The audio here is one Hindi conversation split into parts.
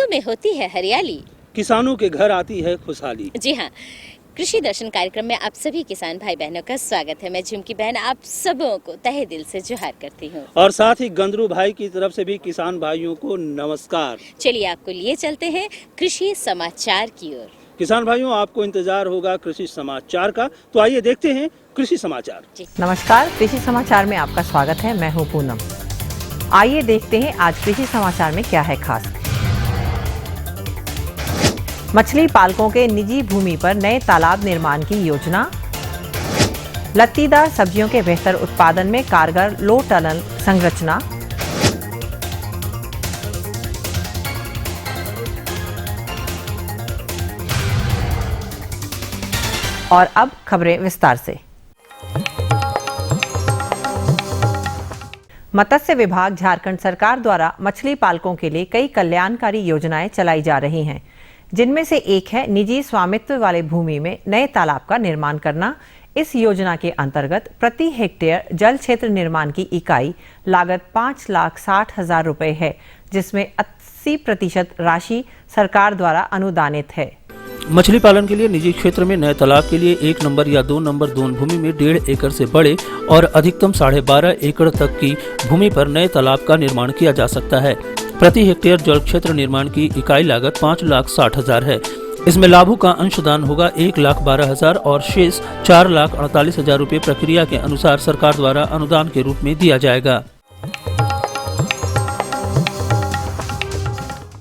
खेतों में होती है हरियाली, किसानों के घर आती है खुशहाली। जी हाँ, कृषि दर्शन कार्यक्रम में आप सभी किसान भाई बहनों का स्वागत है। मैं झुमकी बहन आप सबों को तहे दिल से जोहार करती हूँ और साथ ही गंदरू भाई की तरफ से भी किसान भाइयों को नमस्कार। चलिए आपको लिए चलते हैं कृषि समाचार की ओर। किसान भाइयों, आपको इंतजार होगा कृषि समाचार का, तो आइए देखते हैं कृषि समाचार। नमस्कार, कृषि समाचार में आपका स्वागत है। मैं हूं पूनम। आइए देखते हैं आज कृषि समाचार में क्या है खास। मछली पालकों के निजी भूमि पर नए तालाब निर्माण की योजना, लत्तीदार सब्जियों के बेहतर उत्पादन में कारगर लो टनल संरचना, और अब खबरें विस्तार से। मत्स्य विभाग झारखंड सरकार द्वारा मछली पालकों के लिए कई कल्याणकारी योजनाएं चलाई जा रही हैं, जिनमें से एक है निजी स्वामित्व वाले भूमि में नए तालाब का निर्माण करना। इस योजना के अंतर्गत प्रति हेक्टेयर जल क्षेत्र निर्माण की इकाई लागत 5,60,000 रुपए है, जिसमें 80% राशि सरकार द्वारा अनुदानित है। मछली पालन के लिए निजी क्षेत्र में नए तालाब के लिए 1 नंबर या 2 नंबर दोन भूमि में 1.5 एकड़ से बड़े और अधिकतम 12.5 एकड़ तक की भूमि पर नए तालाब का निर्माण किया जा सकता है। प्रति हेक्टेयर जल क्षेत्र निर्माण की इकाई लागत 5,60,000 है। इसमें लाभों का अंशदान होगा 1,12,000 और शेष 4,48,000 रुपये प्रक्रिया के अनुसार सरकार द्वारा अनुदान के रूप में दिया जाएगा।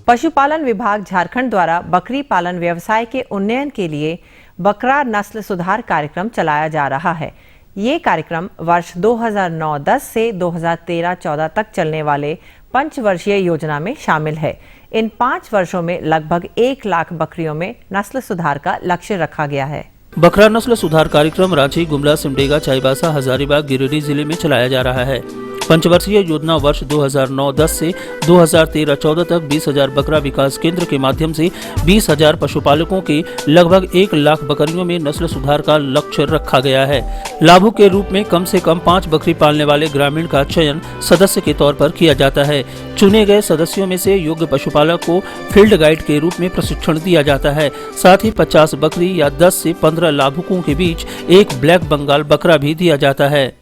पशुपालन विभाग झारखंड द्वारा बकरी पालन व्यवसाय के उन्नयन के लिए बकरा नस्ल सुधार कार्यक्रम चलाया जा रहा है। ये कार्यक्रम वर्ष 2009-10 से 2013-14 तक चलने वाले पंचवर्षीय योजना में शामिल है। इन 5 वर्षों में लगभग 1 लाख बकरियों में नस्ल सुधार का लक्ष्य रखा गया है। बकरा नस्ल सुधार कार्यक्रम रांची, गुमला, सिमडेगा, चाईबासा, हजारीबाग, गिरिडीह जिले में चलाया जा रहा है। पंचवर्षीय योजना वर्ष 2009-10 से 2013-14 तक 20,000 बकरा विकास केंद्र के माध्यम से 20,000 पशुपालकों के लगभग 1 लाख बकरियों में नस्ल सुधार का लक्ष्य रखा गया है। लाभों के रूप में कम से कम 5 बकरी पालने वाले ग्रामीण का चयन सदस्य के तौर पर किया जाता है। चुने गए सदस्यों में से योग्य पशुपालक को फील्ड गाइड के रूप में प्रशिक्षण दिया जाता है। साथ ही 50 बकरी या 10 से 15 लाभुकों के बीच एक ब्लैक बंगाल बकरा भी दिया जाता है।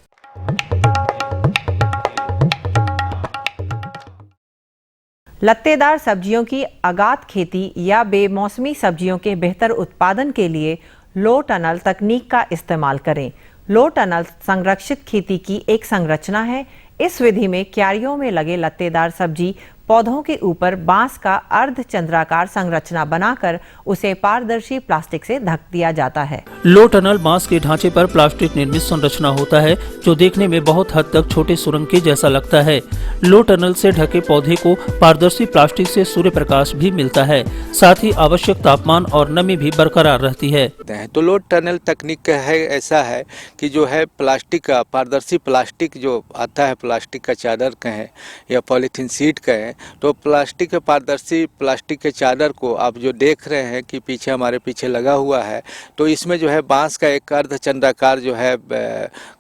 लत्तेदार सब्जियों की आगात खेती या बेमौसमी सब्जियों के बेहतर उत्पादन के लिए लो टनल तकनीक का इस्तेमाल करें। लो टनल संरक्षित खेती की एक संरचना है। इस विधि में क्यारियों में लगे लत्तेदार सब्जी पौधों के ऊपर बांस का अर्धचंद्राकार संरचना बनाकर उसे पारदर्शी प्लास्टिक से ढक दिया जाता है। लो टनल बांस के ढांचे पर प्लास्टिक निर्मित संरचना होता है, जो देखने में बहुत हद तक छोटे सुरंग के जैसा लगता है। लो टनल से ढके पौधे को पारदर्शी प्लास्टिक से सूर्य प्रकाश भी मिलता है, साथ ही आवश्यक तापमान और नमी भी बरकरार रहती है। तो लो टनल तकनीक है ऐसा है कि जो है प्लास्टिक का पारदर्शी प्लास्टिक जो आता है, प्लास्टिक का चादर कहें या पॉलीथीन शीट कहें, तो प्लास्टिक के पारदर्शी प्लास्टिक के चादर को आप जो देख रहे हैं कि पीछे हमारे पीछे लगा हुआ है, तो इसमें जो है बांस का एक अर्धचंद्राकार जो है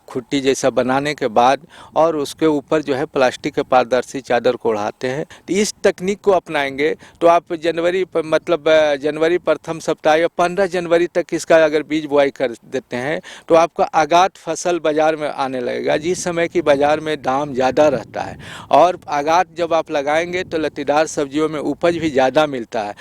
खुट्टी जैसा बनाने के बाद और उसके ऊपर जो है प्लास्टिक के पारदर्शी चादर को ओढ़ाते हैं। तो इस तकनीक को अपनाएंगे तो आप जनवरी प्रथम सप्ताह या 15 जनवरी तक इसका अगर बीज बुआई कर देते हैं तो आपका आगात फसल बाजार में आने लगेगा, जिस समय की बाजार में दाम ज़्यादा रहता है। और आगात जब आप लगाएंगे तो लत्तीदार सब्जियों में उपज भी ज़्यादा मिलता है।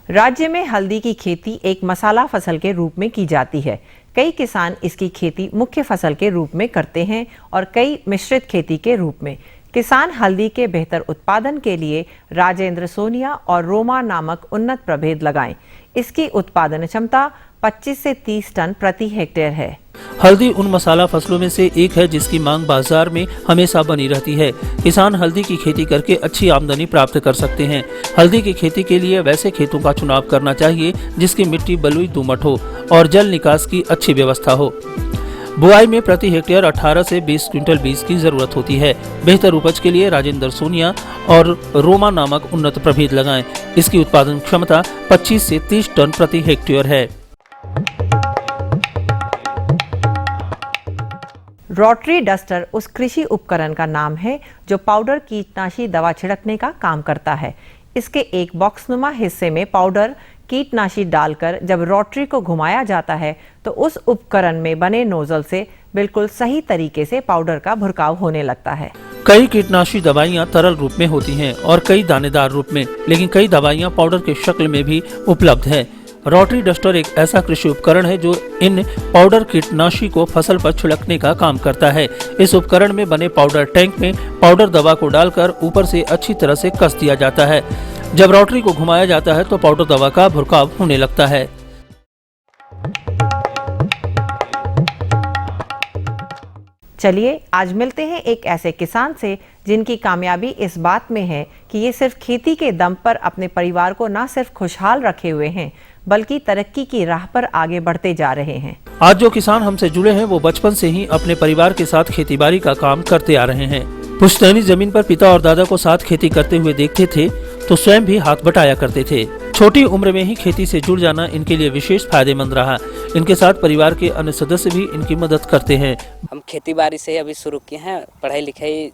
राज्य में हल्दी की खेती एक मसाला फसल के रूप में की जाती है। कई किसान इसकी खेती मुख्य फसल के रूप में करते हैं और कई मिश्रित खेती के रूप में। किसान हल्दी के बेहतर उत्पादन के लिए राजेंद्र सोनिया और रोमा नामक उन्नत प्रभेद लगाएं। इसकी उत्पादन क्षमता 25 से 30 टन प्रति हेक्टेयर है। हल्दी उन मसाला फसलों में से एक है जिसकी मांग बाजार में हमेशा बनी रहती है। किसान हल्दी की खेती करके अच्छी आमदनी प्राप्त कर सकते हैं। हल्दी की खेती के लिए वैसे खेतों का चुनाव करना चाहिए जिसकी मिट्टी बलुई दोमट हो और जल निकास की अच्छी व्यवस्था हो। बुआई में प्रति हेक्टेयर 18 से 20 क्विंटल बीज की जरूरत होती है। बेहतर उपज के लिए राजेंद्र सोनिया और रोमा नामक उन्नत प्रभेद लगाएं। इसकी उत्पादन क्षमता 25 से 30 टन प्रति हेक्टेयर है। रोटरी डस्टर उस कृषि उपकरण का नाम है जो पाउडर कीटनाशी दवा छिड़कने का काम करता है। इसके एक बॉक्सनुमा हिस्से में पाउडर कीटनाशी डालकर जब रोटरी को घुमाया जाता है तो उस उपकरण में बने नोजल से बिल्कुल सही तरीके से पाउडर का भुरकाव होने लगता है। कई कीटनाशी दवाइयाँ तरल रूप में होती हैं और कई दानेदार रूप में, लेकिन कई दवाइयाँ पाउडर के शक्ल में भी उपलब्ध है। रोटरी डस्टर एक ऐसा कृषि उपकरण है जो इन पाउडर कीटनाशी को फसल पर छिड़कने का काम करता है। इस उपकरण में बने पाउडर टैंक में पाउडर दवा को डालकर ऊपर से अच्छी तरह से कस दिया जाता है। जब रोटरी को घुमाया जाता है तो पाउडर दवा का भुरकाव होने लगता है। चलिए आज मिलते हैं एक ऐसे किसान से जिनकी कामयाबी इस बात में है कि ये सिर्फ खेती के दम पर अपने परिवार को न सिर्फ खुशहाल रखे हुए हैं बल्कि तरक्की की राह पर आगे बढ़ते जा रहे हैं। आज जो किसान हमसे जुड़े हैं वो बचपन से ही अपने परिवार के साथ खेतीबाड़ी का काम करते आ रहे हैं। पुश्तैनी जमीन पर पिता और दादा को साथ खेती करते हुए देखते थे तो स्वयं भी हाथ बटाया करते थे। छोटी उम्र में ही खेती से जुड़ जाना इनके लिए विशेष फायदेमंद रहा। इनके साथ परिवार के अन्य सदस्य भी इनकी मदद करते हैं। हम खेती बाड़ी से अभी शुरू किए हैं, पढ़ाई लिखाई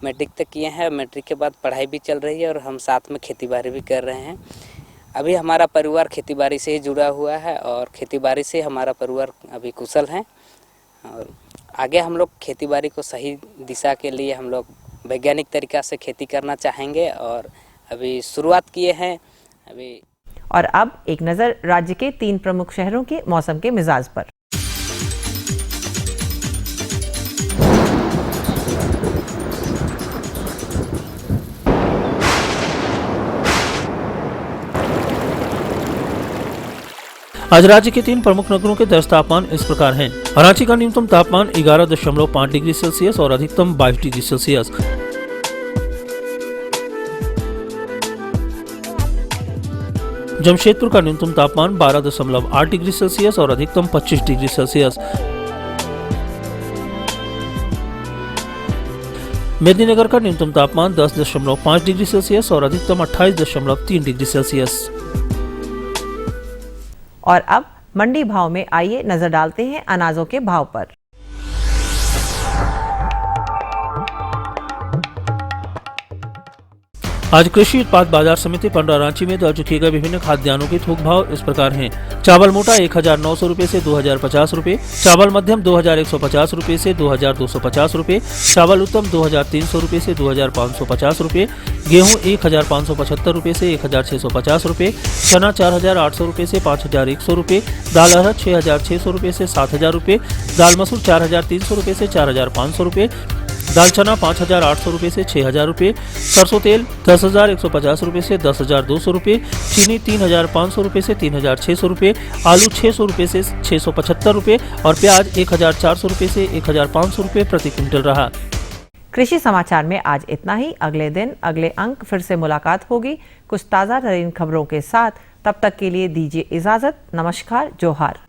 मैट्रिक तक किए हैं, मैट्रिक के बाद पढ़ाई भी चल रही है और हम साथ में खेती बाड़ी भी कर रहे हैं। अभी हमारा परिवार खेती बाड़ी से ही जुड़ा हुआ है और खेती बाड़ी से हमारा परिवार अभी कुशल है और आगे हम लोग खेती बाड़ी को सही दिशा के लिए हम लोग वैज्ञानिक तरीका से खेती करना चाहेंगे और अभी शुरुआत किए हैं अभी। और अब एक नजर राज्य के 3 प्रमुख शहरों के मौसम के मिजाज पर। आज राज्य के 3 प्रमुख नगरों के 10 तापमान इस प्रकार हैं। रांची का न्यूनतम तापमान 11.5 डिग्री सेल्सियस और अधिकतम 22 डिग्री सेल्सियस। जमशेदपुर का न्यूनतम तापमान 12.8 डिग्री सेल्सियस और अधिकतम 25 डिग्री सेल्सियस। मेदिनीनगर का न्यूनतम तापमान 10.5 डिग्री सेल्सियस और अधिकतम 28.3 डिग्री सेल्सियस। और अब मंडी भाव में आइए नजर डालते हैं अनाजों के भाव पर। आज कृषि उत्पाद बाजार समिति पंडरा रांची में दर्ज किए गए विभिन्न खाद्यान्नों के थोक भाव इस प्रकार हैं। चावल मोटा 1900 रुपए से 2050 रुपए, चावल मध्यम 2150 रुपए से 2250 रुपए, चावल उत्तम 2300 रुपए से 2550 रुपए, गेहूं 1575 रुपए से 1650 रुपए, चना 4800 रुपए से 5100 रुपए, दाल अरहर 6600 रुपए से 7000 रुपए, दाल मसूर 4300 रुपए से 4500 रुपए, दाल चना 5800 रुपए से 6000 रुपए, सरसों तेल 10150 रुपए से 10200 रुपए, चीनी 3500 रुपए से 3600 रुपए, आलू 600 रुपए से 675 रुपए और प्याज 1400 रुपए से 1500 रुपए प्रति क्विंटल रहा। कृषि समाचार में आज इतना ही। अगले दिन अगले अंक फिर से मुलाकात होगी कुछ ताज़ा तरीन खबरों के साथ। तब तक के लिए दीजिए इजाजत। नमस्कार, जोहार।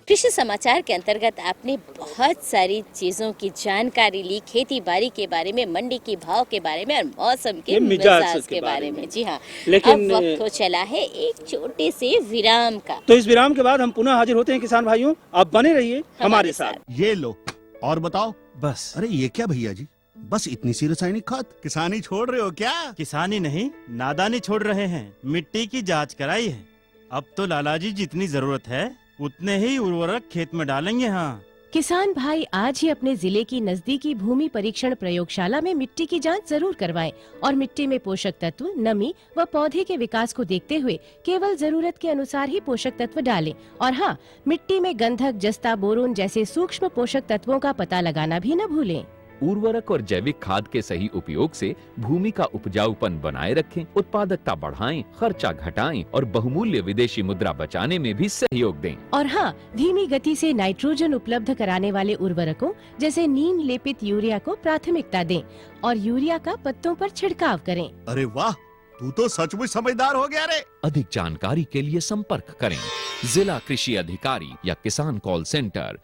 कृषि समाचार के अंतर्गत आपने बहुत सारी चीजों की जानकारी ली, खेती बाड़ी के बारे में, मंडी के भाव के बारे में और मौसम के मिजाज के बारे में। जी हाँ, लेकिन अब वक्त हो चला है एक छोटे से विराम का। तो इस विराम के बाद हम पुनः हाजिर होते हैं किसान भाइयों। आप बने रहिए हमारे साथ। ये लो और बताओ। बस। अरे ये क्या भैया जी, बस इतनी सी रासायनिक खाद? किसानी छोड़ रहे हो क्या? किसानी नहीं, नादानी छोड़ रहे हैं। मिट्टी की जांच कराई है। अब तो लालाजी जितनी जरूरत है उतने ही उर्वरक खेत में डालेंगे। हाँ, किसान भाई आज ही अपने जिले की नजदीकी भूमि परीक्षण प्रयोगशाला में मिट्टी की जांच जरूर करवाएं और मिट्टी में पोषक तत्व, नमी व पौधे के विकास को देखते हुए केवल जरूरत के अनुसार ही पोषक तत्व डालें। और हाँ, मिट्टी में गंधक, जस्ता, बोरोन जैसे सूक्ष्म पोषक तत्वों का पता लगाना भी न भूलें। उर्वरक और जैविक खाद के सही उपयोग से भूमि का उपजाऊपन बनाए रखें, उत्पादकता बढ़ाएं, खर्चा घटाएं और बहुमूल्य विदेशी मुद्रा बचाने में भी सहयोग दें। और हाँ, धीमी गति से नाइट्रोजन उपलब्ध कराने वाले उर्वरकों जैसे नीम लेपित यूरिया को प्राथमिकता दें और यूरिया का पत्तों पर छिड़काव करें। अरे वाह, तू तो सचमुच समझदार हो गया रे। अधिक जानकारी के लिए संपर्क करें जिला कृषि अधिकारी या किसान कॉल सेंटर।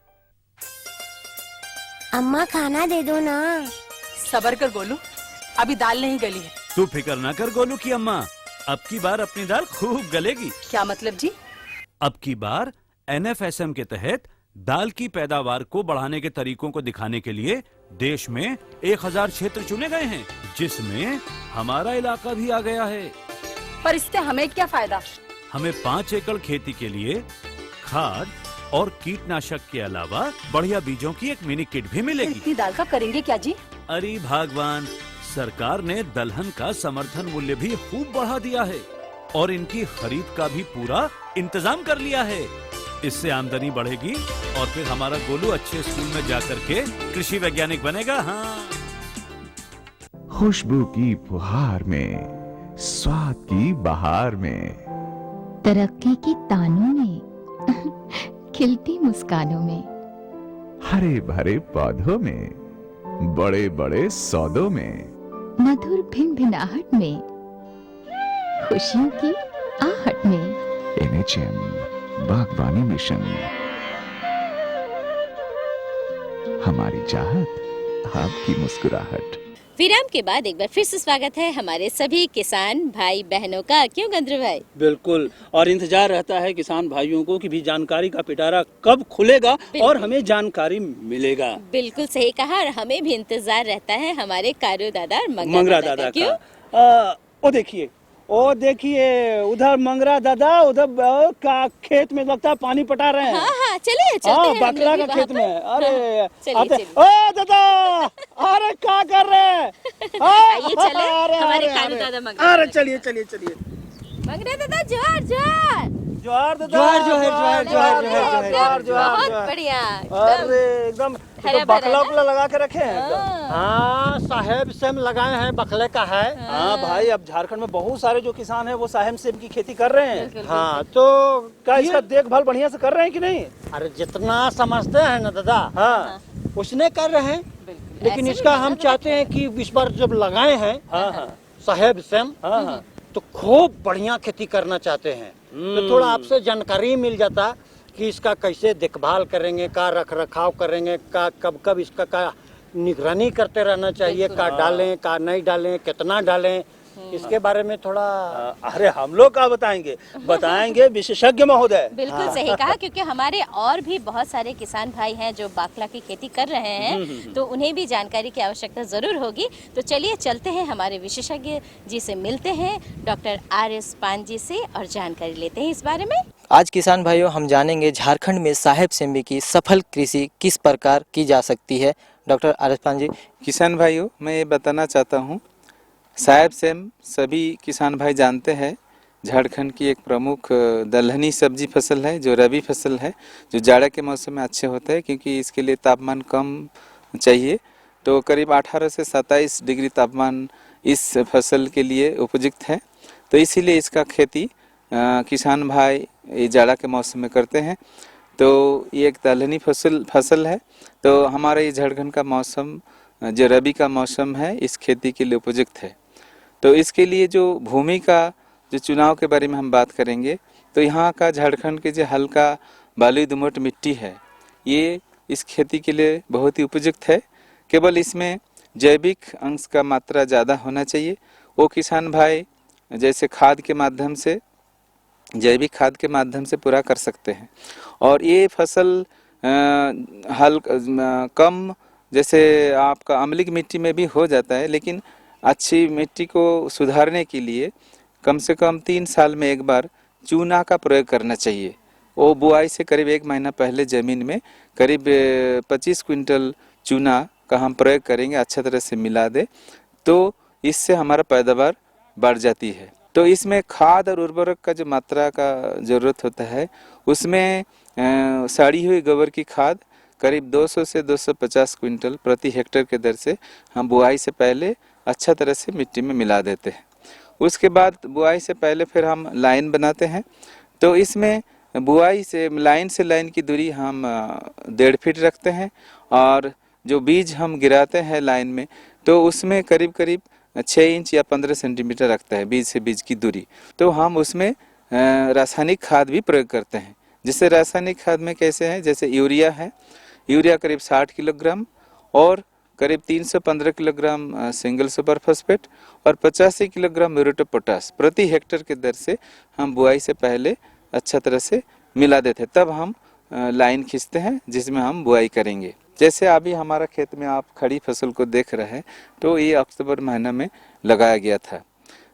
अम्मा खाना दे दो ना। सबर कर गोलू, अभी दाल नहीं गली है। तू फिक्र ना कर गोलू की अम्मा, अब की बार अपनी दाल खूब गलेगी। क्या मतलब जी? अब की बार NFSM के तहत दाल की पैदावार को बढ़ाने के तरीकों को दिखाने के लिए देश में 1000 क्षेत्र चुने गए हैं, जिसमें हमारा इलाका भी आ गया है। पर इससे हमें क्या फायदा? हमें 5 एकड़ खेती के लिए खाद और कीटनाशक के अलावा बढ़िया बीजों की एक मिनी किट भी मिलेगी। इतनी दाल का करेंगे क्या जी? अरे भगवान, सरकार ने दलहन का समर्थन मूल्य भी खूब बढ़ा दिया है और इनकी खरीद का भी पूरा इंतजाम कर लिया है। इससे आमदनी बढ़ेगी और फिर हमारा गोलू अच्छे स्कूल में जाकर के कृषि वैज्ञानिक बनेगा। हाँ, खुशबू की फुहार में, स्वाद की बहार में, तरक्की की तानों में, खिलती मुस्कानों में, हरे भरे पौधों में, बड़े बड़े सौदों में, मधुर भिनभिनाहट में, खुशियों की आहट में। NHM बागवानी मिशन, हमारी चाहत, आपकी मुस्कुराहट। विराम के बाद एक बार फिर से स्वागत है हमारे सभी किसान भाई बहनों का, क्यों गंद्र भाई? बिल्कुल, और इंतजार रहता है किसान भाइयों को कि भी जानकारी का पिटारा कब खुलेगा और हमें जानकारी मिलेगा। बिल्कुल सही कहा, और हमें भी इंतजार रहता है हमारे कारू दादा और मंगरा दादा का। ओ देखिए उधर मंगरा दादा, उधर का खेत में लगता है पानी पटा रहे हैं। हाँ, चलिए चलते हैं। बकला का खेत में। अरे चलिए। दादा, अरे क्या कर रहे हैं? आइए चले हमारे कारू दादा मंगरा। अरे चलिए मंगरा दादा, जोहार जोहार जोहार दादा, बहुत बढ़िया। अरे एकदम बकला उकला लगा के रखे हैं। हाँ, साहेब सेम लगाए हैं, बकले का है। हाँ भाई, अब झारखंड में बहुत सारे जो किसान हैं वो साहेब सेम की खेती कर रहे हैं। हाँ, तो क्या इसका देखभाल बढ़िया से कर रहे हैं कि नहीं? अरे जितना समझते हैं ना दादा, हाँ, उसने कर रहे हैं। लेकिन इसका हम चाहते हैं कि इस बार जब लगाए हैं साहेब सेम, तो खूब बढ़िया खेती करना चाहते हैं। तो थोड़ा आपसे जानकारी मिल जाता कि इसका कैसे देखभाल करेंगे, का रख रखाव करेंगे, का कब कब इसका का निगरानी करते रहना चाहिए, का डालें का नहीं डालें, कितना डालें, इसके बारे में थोड़ा। अरे हम लोग क्या बताएंगे विशेषज्ञ महोदय। बिल्कुल सही कहा, क्योंकि हमारे और भी बहुत सारे किसान भाई हैं जो बाकला की खेती कर रहे हैं, तो उन्हें भी जानकारी की आवश्यकता जरूर होगी। तो चलिए चलते हैं हमारे विशेषज्ञ जी से मिलते हैं, डॉक्टर RS पान जी से, और जानकारी लेते हैं इस बारे में। आज किसान भाइयों, हम जानेंगे झारखंड में साहेब सेमी की सफल कृषि किस प्रकार की जा सकती है। डॉक्टर RS पान जी। किसान भाइयों, मैं ये बताना चाहता हूँ, साहेब सेम सभी किसान भाई जानते हैं, झारखंड की एक प्रमुख दलहनी सब्जी फसल है, जो रबी फसल है, जो जाड़े के मौसम में अच्छे होते हैं क्योंकि इसके लिए तापमान कम चाहिए। तो करीब 18 से 27 डिग्री तापमान इस फसल के लिए उपयुक्त है। तो इसीलिए इसका खेती किसान भाई ये जाड़ा के मौसम में करते हैं। तो ये एक दलहनी फसल है। तो हमारे ये झारखंड का मौसम जो रबी का मौसम है, इस खेती के लिए उपयुक्त है। तो इसके लिए जो भूमि का जो चुनाव के बारे में हम बात करेंगे, तो यहाँ का झारखंड के जो हल्का बालुई दोमट मिट्टी है, ये इस खेती के लिए बहुत ही उपयुक्त है। केवल इसमें जैविक अंश का मात्रा ज़्यादा होना चाहिए। वो किसान भाई जैसे खाद के माध्यम से, जैविक खाद के माध्यम से पूरा कर सकते हैं। और ये फसल कम जैसे आपका अम्लिक मिट्टी में भी हो जाता है, लेकिन अच्छी मिट्टी को सुधारने के लिए कम से कम 3 साल में एक बार चूना का प्रयोग करना चाहिए। वो बुआई से करीब 1 महीना पहले ज़मीन में करीब 25 क्विंटल चूना का हम प्रयोग करेंगे, अच्छा तरह से मिला दे, तो इससे हमारा पैदावार बढ़ जाती है। तो इसमें खाद और उर्वरक का जो मात्रा का ज़रूरत होता है, उसमें सड़ी हुई गोबर की खाद करीब 200 से 250 क्विंटल प्रति हेक्टेयर के दर से हम बुआई से पहले अच्छा तरह से मिट्टी में मिला देते हैं। उसके बाद बुआई से पहले फिर हम लाइन बनाते हैं। तो इसमें बुआई से लाइन की दूरी हम 1.5 फीट रखते हैं, और जो बीज हम गिराते हैं लाइन में, तो उसमें करीब 6 इंच या 15 सेंटीमीटर रखता है बीज से बीज की दूरी। तो हम उसमें रासायनिक खाद भी प्रयोग करते हैं। जैसे रासायनिक खाद में कैसे हैं, जैसे यूरिया है, यूरिया करीब 60 किलोग्राम और करीब 315 किलोग्राम सिंगल सुपर फॉस्फेट और 85 किलोग्राम म्यूरेट ऑफ पोटाश प्रति हेक्टेयर के दर से हम बुआई से पहले अच्छा तरह से मिला देते हैं। तब हम लाइन खींचते हैं जिसमें हम बुआई करेंगे। जैसे अभी हमारा खेत में आप खड़ी फसल को देख रहे हैं, तो ये अक्टूबर महीना में लगाया गया था।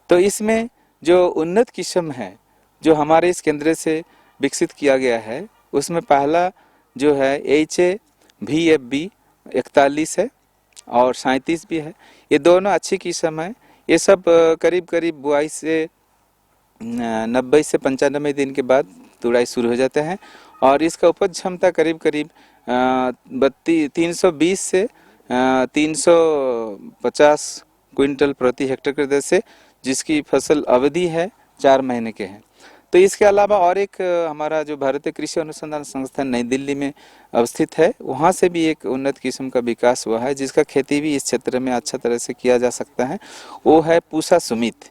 तो इसमें जो उन्नत किस्म है जो हमारे इस केंद्र से विकसित किया गया है, उसमें पहला जो है HAVFB 41 है और 37 भी है। ये दोनों अच्छी किस्म है। ये सब करीब करीब बुआई से 90 से 95 दिन के बाद तुड़ाई शुरू हो जाते हैं और इसका उपज क्षमता करीब करीब 320 से 350 क्विंटल प्रति हेक्टेयर की दर से, जिसकी फसल अवधि है 4 महीने के हैं। तो इसके अलावा और एक हमारा जो भारतीय कृषि अनुसंधान संस्थान नई दिल्ली में अवस्थित है, वहाँ से भी एक उन्नत किस्म का विकास हुआ है जिसका खेती भी इस क्षेत्र में अच्छा तरह से किया जा सकता है। वो है पूसा सुमित।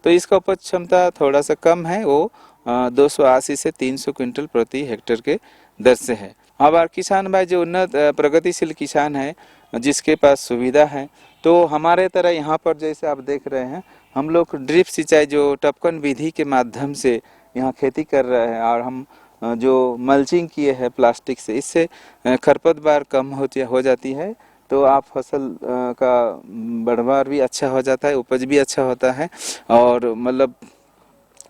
तो इसका उपज क्षमता थोड़ा सा कम है, वो 280 से 300 क्विंटल प्रति हेक्टेयर के दर से है। हमारे किसान भाई जो उन्नत प्रगतिशील किसान है जिसके पास सुविधा है, तो हमारे तरह यहाँ पर जैसे आप देख रहे हैं, हम लोग ड्रिप सिंचाई जो टपकन विधि के माध्यम से यहाँ खेती कर रहे हैं और हम जो मल्चिंग किए हैं प्लास्टिक से, इससे खरपतवार कम हो जाती है। तो आप फसल का बढ़वार भी अच्छा हो जाता है, उपज भी अच्छा होता है और मतलब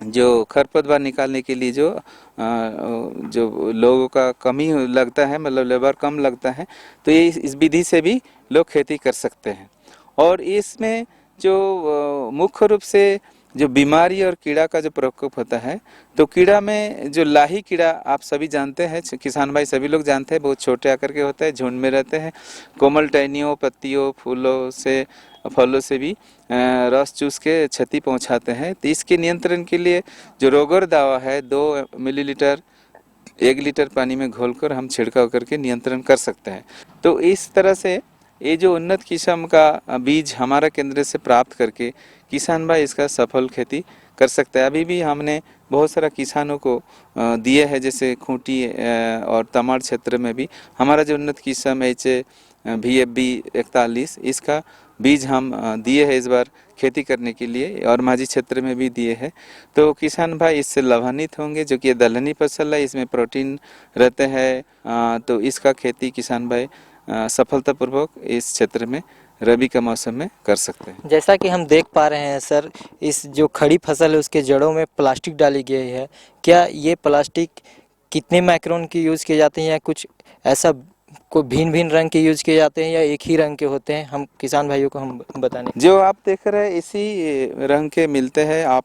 जो खरपतवार निकालने के लिए जो लोगों का कमी लगता है, मतलब लेबर कम लगता है, तो ये इस विधि से भी लोग खेती कर सकते हैं। और इसमें जो मुख्य रूप से जो बीमारी और कीड़ा का जो प्रकोप होता है, तो कीड़ा में जो लाही कीड़ा आप सभी जानते हैं, किसान भाई सभी लोग जानते हैं, बहुत छोटे आकर के होते हैं, झुंड में रहते हैं, कोमल टहनियों, पत्तियों, फलों से भी रस चूस के क्षति पहुंचाते हैं। तो इसके नियंत्रण के लिए जो रोगर दवा है 2 मिलीलीटर 1 लीटर पानी में घोलकर हम छिड़काव करके नियंत्रण कर सकते हैं। तो इस तरह से ये जो उन्नत किस्म का बीज हमारा केंद्र से प्राप्त करके किसान भाई इसका सफल खेती कर सकता है। अभी भी हमने बहुत सारा किसानों को दिए हैं, जैसे खूंटी और तमाड़ क्षेत्र में भी हमारा जो उन्नत किस्म HAVFB 41 इसका बीज हम दिए हैं इस बार खेती करने के लिए, और माझी क्षेत्र में भी दिए हैं। तो किसान भाई इससे लाभान्वित होंगे, जो कि दलहनी फसल है, इसमें प्रोटीन रहते हैं। तो इसका खेती किसान भाई सफलतापूर्वक इस क्षेत्र में रबी का मौसम में कर सकते हैं। जैसा कि हम देख पा रहे हैं सर, इस जो खड़ी फसल है उसके जड़ों में प्लास्टिक डाली गई है। क्या ये प्लास्टिक कितने माइक्रोन की यूज़ किए जाते हैं, या कुछ ऐसा को भिन्न रंग के यूज किए जाते हैं, या एक ही रंग के होते हैं? हम किसान भाइयों को हम बताने। जो आप देख रहे हैं इसी रंग के मिलते हैं, आप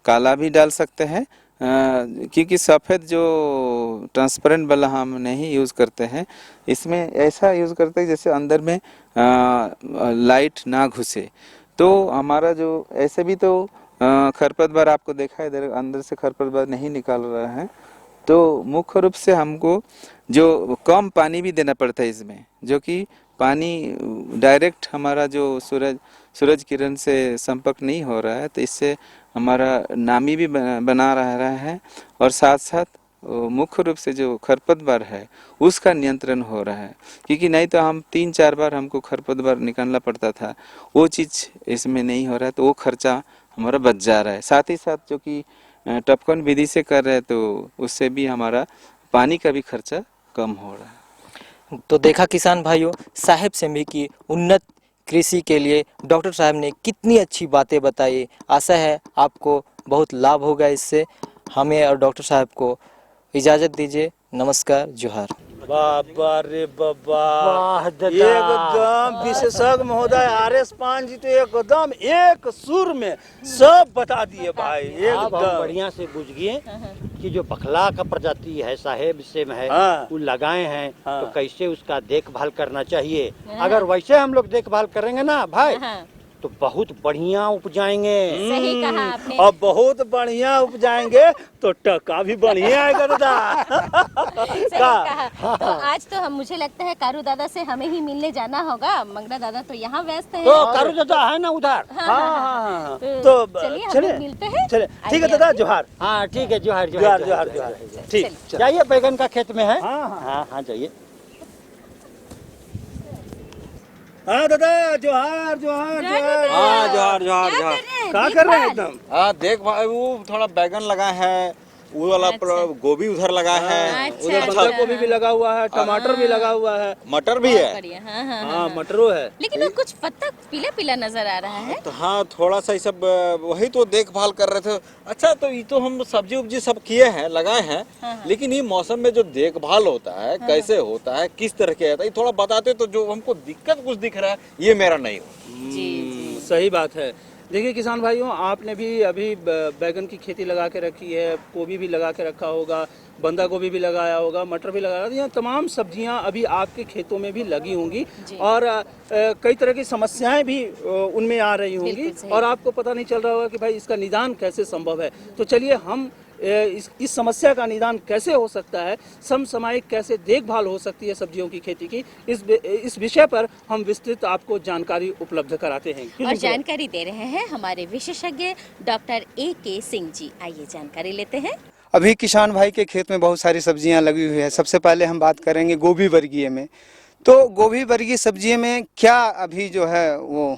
काला भी डाल सकते हैं, क्योंकि सफ़ेद जो ट्रांसपेरेंट वाला हम नहीं यूज़ करते हैं, इसमें ऐसा यूज़ करते हैं जैसे अंदर में लाइट ना घुसे। तो हमारा जो ऐसे भी तो खरपतवार आपको देखा है, इधर अंदर से खरपतवार नहीं निकाल रहा है। तो मुख्य रूप से हमको जो कम पानी भी देना पड़ता है इसमें, जो कि पानी डायरेक्ट हमारा जो सूरज किरण से संपर्क नहीं हो रहा है, तो इससे हमारा नामी भी बना रहा है, और साथ साथ मुख्य रूप से जो खरपतवार है उसका नियंत्रण हो रहा है। क्योंकि नहीं तो हम 3-4 बार हमको खरपतवार निकालना पड़ता था, वो चीज़ इसमें नहीं हो रहा है, तो वो खर्चा हमारा बच जा रहा है। साथ ही साथ जो कि टपकन विधि से कर रहे हैं, तो उससे भी हमारा पानी का भी खर्चा कम हो रहा है। तो देखा किसान भाइयों, साहेब सेम्भी की उन्नत कृषि के लिए डॉक्टर साहब ने कितनी अच्छी बातें बताई। आशा है आपको बहुत लाभ होगा इससे। हमें और डॉक्टर साहब को इजाज़त दीजिए। नमस्कार, जोहार। बाबा रे बाबा, एकदम विशेषज्ञ महोदय RS पान जी तो एकदम एक सुर में सब बता दिए भाई। एकदम बढ़िया से बुझ गए कि जो बखला का प्रजाति है साहेब सेम है, वो लगाए हैं, तो कैसे उसका देखभाल करना चाहिए। अगर वैसे हम लोग देखभाल करेंगे ना भाई, तो बहुत बढ़िया उपजाएंगे। सही कहा आपने। और बहुत बढ़िया उपजाएंगे तो टका भी बढ़िया आएगा दादा। सही कहा। तो आज तो मुझे लगता है कारू दादा से हमें ही मिलने जाना होगा। मंगरा दादा तो यहाँ व्यस्त है। तो कारू दादा है ना उधर। हाँ। तो चलिए हम मिलते हैं। चले, ठीक है दादा, जोहार। हाँ ठीक है, जोहार जोहार जोहार जोहार। ठीक, जाइए, बैगन का खेत में है। हाँ जाइए। हाँ दादा, जोहार जोहार जोहार। हाँ जोहार जोहार जोहार। क्या कर रहे हैं एकदम? देख भाई, वो थोड़ा बैगन लगा है, वो वाला गोभी उधर लगा है, उधर बंधा गोभी भी लगा हुआ है, टमाटर भी लगा हुआ है, मटर भी है। हाँ मटरो है, लेकिन वो कुछ पत्ता पीला पीला नजर आ रहा है। तो हाँ थोड़ा सा ये सब वही तो देखभाल कर रहे थे। अच्छा तो ये तो हम सब्जी उब्जी सब किए हैं, लगाए हैं, लेकिन ये मौसम में जो देखभाल होता है कैसे होता है, किस तरह के होता है, ये थोड़ा बताते तो जो हमको दिक्कत कुछ दिख रहा है ये मेरा नहीं हो। सही बात है। देखिए किसान भाइयों, आपने भी अभी बैगन की खेती लगा के रखी है, गोभी भी लगा के रखा होगा, बंदा गोभी भी लगाया होगा, मटर भी लगाया होगा, ये तमाम सब्जियां अभी आपके खेतों में भी लगी होंगी और कई तरह की समस्याएं भी उनमें आ रही होंगी और आपको पता नहीं चल रहा होगा कि भाई इसका निदान कैसे संभव है। तो चलिए हम इस समस्या का निदान कैसे हो सकता है, समसामयिक कैसे देखभाल हो सकती है सब्जियों की खेती की, इस विषय पर हम विस्तृत आपको जानकारी उपलब्ध कराते हैं। और जानकारी दे रहे हैं हमारे विशेषज्ञ डॉक्टर AK सिंह जी। आइए जानकारी लेते हैं। अभी किसान भाई के खेत में बहुत सारी सब्जियां लगी हुई है। सबसे पहले हम बात करेंगे गोभी वर्गीय में। तो गोभी वर्गीय सब्जियों में क्या अभी जो है वो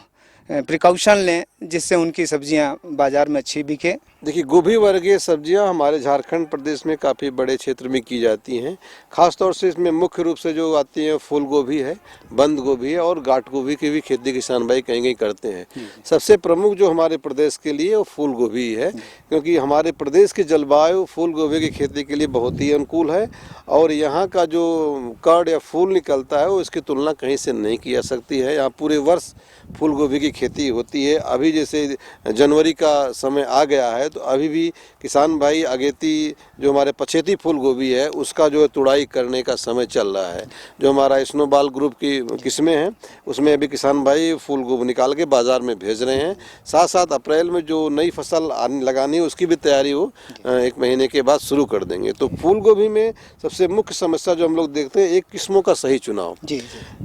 प्रिकॉशन लें जिससे उनकी सब्जियां बाजार में अच्छी बिके? देखिए, गोभी वर्गीय सब्जियां हमारे झारखंड प्रदेश में काफ़ी बड़े क्षेत्र में की जाती हैं। खास तौर से इसमें मुख्य रूप से जो आती है फूल गोभी है, बंद गोभी है और गांठ गोभी की भी खेती किसान भाई कहीं कहीं करते हैं। सबसे प्रमुख जो हमारे प्रदेश के लिए वो फूल गोभी है, क्योंकि हमारे प्रदेश की जलवायु फूल गोभी की खेती के लिए बहुत ही अनुकूल है और यहाँ का जो कड़ या फूल निकलता है वो इसकी तुलना कहीं से नहीं की जा सकती है। यहाँ पूरे वर्ष फूल गोभी की खेती होती है। अभी जैसे जनवरी का समय आ गया है तो अभी भी किसान भाई अगेती जो हमारे पछेती फूल गोभी है उसका जो है तुड़ाई करने का समय चल रहा है। जो हमारा स्नोबॉल ग्रुप की किस्में हैं उसमें अभी किसान भाई फूल गोभी निकाल के बाज़ार में भेज रहे हैं। साथ साथ अप्रैल में जो नई फसल लगानी है उसकी भी तैयारी वो 1 महीने के बाद शुरू कर देंगे। तो फूल गोभी में सबसे मुख्य समस्या जो हम लोग देखते हैं एक किस्मों का सही चुनाव।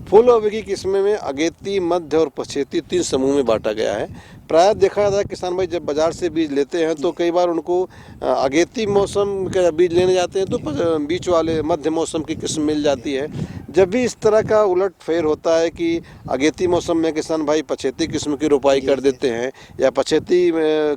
फूल गोभी की किस्में में अगेती, मध्य और पछेती 3 समूह में बांटा गया है। प्रायः देखा जाता है किसान भाई जब बाजार से बीज लेते हैं तो कई बार उनको अगेती मौसम का बीज लेने जाते हैं तो बीच वाले मध्य मौसम की किस्म मिल जाती है। जब भी इस तरह का उलट फेर होता है कि अगेती मौसम में किसान भाई पछेती किस्म की रोपाई कर देते हैं या पछेती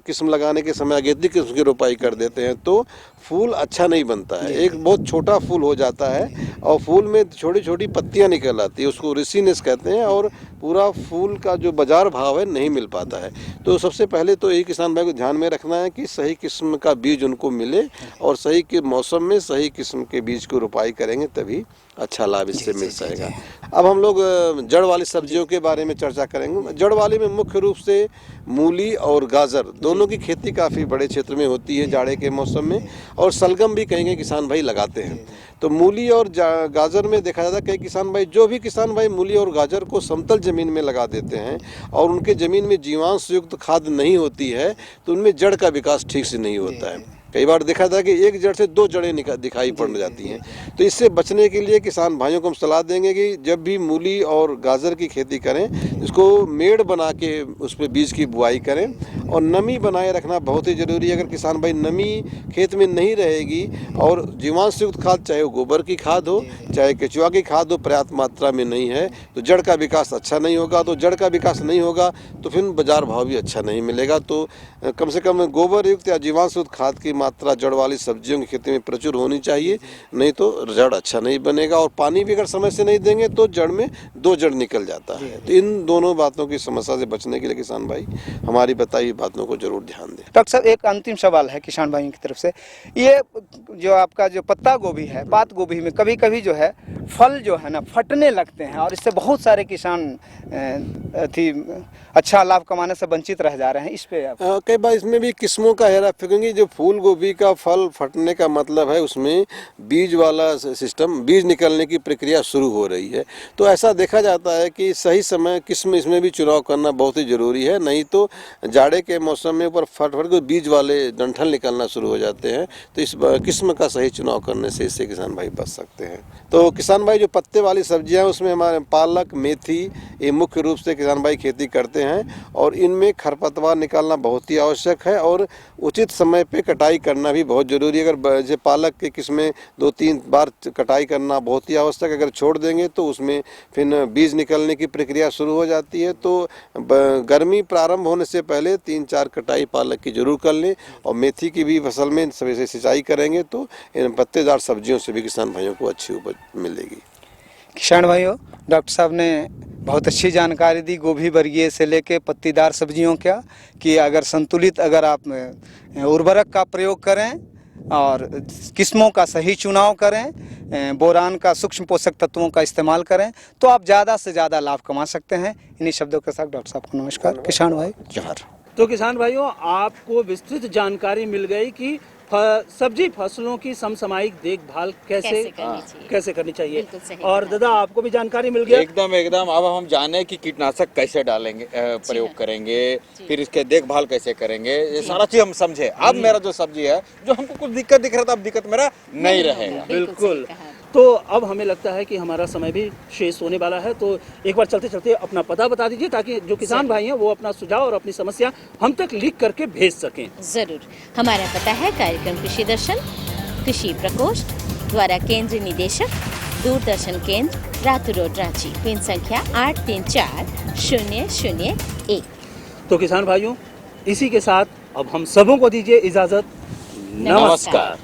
किस्म लगाने के समय अगेती किस्म की रोपाई कर देते हैं तो फूल अच्छा नहीं बनता है। एक बहुत छोटा फूल हो जाता है और फूल में छोटी छोटी पत्तियां निकल आती है, उसको रिसीनेस कहते हैं और पूरा फूल का जो बाजार भाव है नहीं मिल पाता है। तो सबसे पहले तो यही किसान भाई को ध्यान में रखना है कि सही किस्म का बीज उनको मिले और सही के मौसम में सही किस्म के बीज की रोपाई करेंगे तभी अच्छा लाभ इससे मिल जाएगा। अब हम लोग जड़ वाली सब्जियों के बारे में चर्चा करेंगे। जड़ वाली में मुख्य रूप से मूली और गाजर दोनों की खेती काफ़ी बड़े क्षेत्र में होती है जाड़े के मौसम में और सलगम भी कहीं किसान भाई लगाते हैं। तो मूली और गाजर में देखा जाता है कई किसान भाई जो भी किसान भाई मूली और गाजर को समतल ज़मीन में लगा देते हैं और उनके ज़मीन में जीवांश युक्त खाद नहीं होती है तो उनमें जड़ का विकास ठीक से नहीं होता है। कई बार देखा था कि एक जड़ से 2 जड़ें दिखाई पड़ जाती हैं। तो इससे बचने के लिए किसान भाइयों को हम सलाह देंगे कि जब भी मूली और गाजर की खेती करें इसको मेड़ बना के उस पर बीज की बुआई करें और नमी बनाए रखना बहुत ही ज़रूरी है। अगर किसान भाई नमी खेत में नहीं रहेगी और जीवांश युक्त खाद चाहे वो गोबर की खाद हो चाहे केचुआ की खाद हो पर्याप्त मात्रा में नहीं है तो जड़ का विकास अच्छा नहीं होगा। तो जड़ का विकास नहीं होगा तो फिर बाजार भाव भी अच्छा नहीं मिलेगा। तो कम से कम गोबर युक्त या जीवांश युक्त खाद की मात्रा जड़ वाली सब्जियों की खेती में प्रचुर होनी चाहिए, नहीं तो जड़ अच्छा नहीं बनेगा। और पानी भी अगर समय से नहीं देंगे तो जड़ में 2 जड़ निकल जाता है। तो इन दोनों बातों की समस्या से बचने के लिए किसान भाई हमारी बताई बातों को जरूर ध्यान दें। डॉक्टर साहब एक अंतिम सवाल है किसान भाइयों की तरफ से, ये जो आपका जो पत्ता गोभी है, पात गोभी में कभी कभी जो है फल जो है ना फटने लगते हैं और इससे बहुत सारे किसान अच्छा लाभ कमाने से वंचित रह जा रहे हैं। इस पे कई बार इसमें भी किस्मों का हेरा फेंकेंगे। जो फूल गोभी का फल फटने का मतलब है उसमें बीज वाला सिस्टम, बीज निकलने की प्रक्रिया शुरू हो रही है। तो ऐसा देखा जाता है कि सही समय किस्म इसमें भी चुनाव करना बहुत ही ज़रूरी है, नहीं तो जाड़े के मौसम में ऊपर फट के बीज वाले डंठल निकलना शुरू हो जाते हैं। तो इस किस्म का सही चुनाव करने से इससे किसान भाई बच सकते हैं। तो किसान भाई जो पत्ते वाली सब्जियां हैं उसमें हमारे पालक, मेथी ये मुख्य रूप से किसान भाई खेती करते हैं और इनमें खरपतवार निकालना बहुत ही आवश्यक है और उचित समय पे कटाई कटाई करना भी बहुत जरूरी है। अगर जैसे पालक के किस्में 2-3 बार कटाई करना बहुत ही आवश्यक है। अगर छोड़ देंगे तो उसमें फिर बीज निकलने की प्रक्रिया शुरू हो जाती है। तो गर्मी प्रारंभ होने से पहले 3-4 कटाई पालक की जरूर कर लें। और मेथी की भी फसल में समय से सिंचाई करेंगे तो इन पत्तेदार सब्जियों से भी किसान भाइयों को अच्छी उपज मिलेगी। किसान भाइयों, डॉक्टर साहब ने बहुत अच्छी जानकारी दी गोभी वर्गीय से लेके पत्तीदार सब्जियों का, कि अगर संतुलित अगर आप उर्वरक का प्रयोग करें और किस्मों का सही चुनाव करें, बोरान का सूक्ष्म पोषक तत्वों का इस्तेमाल करें तो आप ज़्यादा से ज़्यादा लाभ कमा सकते हैं। इन्हीं शब्दों के साथ डॉक्टर साहब को नमस्कार। किसान भाई जोहार। तो किसान भाइयों, आपको विस्तृत जानकारी मिल गई कि सब्जी फसलों की समसामयिक देखभाल कैसे करनी चाहिए। और दादा, आपको भी जानकारी मिल गई एकदम। अब हम जाने कि कीटनाशक कैसे डालेंगे, प्रयोग करेंगे, फिर इसके देखभाल कैसे करेंगे, ये सारा चीज हम समझे। अब मेरा जो सब्जी है, जो हमको कुछ दिक्कत दिख रहा था, अब दिक्कत मेरा नहीं रहेगा। बिल्कुल। तो अब हमें लगता है कि हमारा समय भी शेष होने वाला है। तो एक बार चलते चलते अपना पता बता दीजिए, ताकि जो किसान भाई हैं वो अपना सुझाव और अपनी समस्या हम तक लिख करके भेज सकें। जरूर। हमारा पता है कार्यक्रम कृषि दर्शन, कृषि प्रकोष्ठ, द्वारा केंद्र निदेशक, दूरदर्शन केंद्र, रातू रोड, रांची। पिन संख्या 834001। तो किसान भाइयों, इसी के साथ अब हम सबों को दीजिए इजाजत। नमस्कार।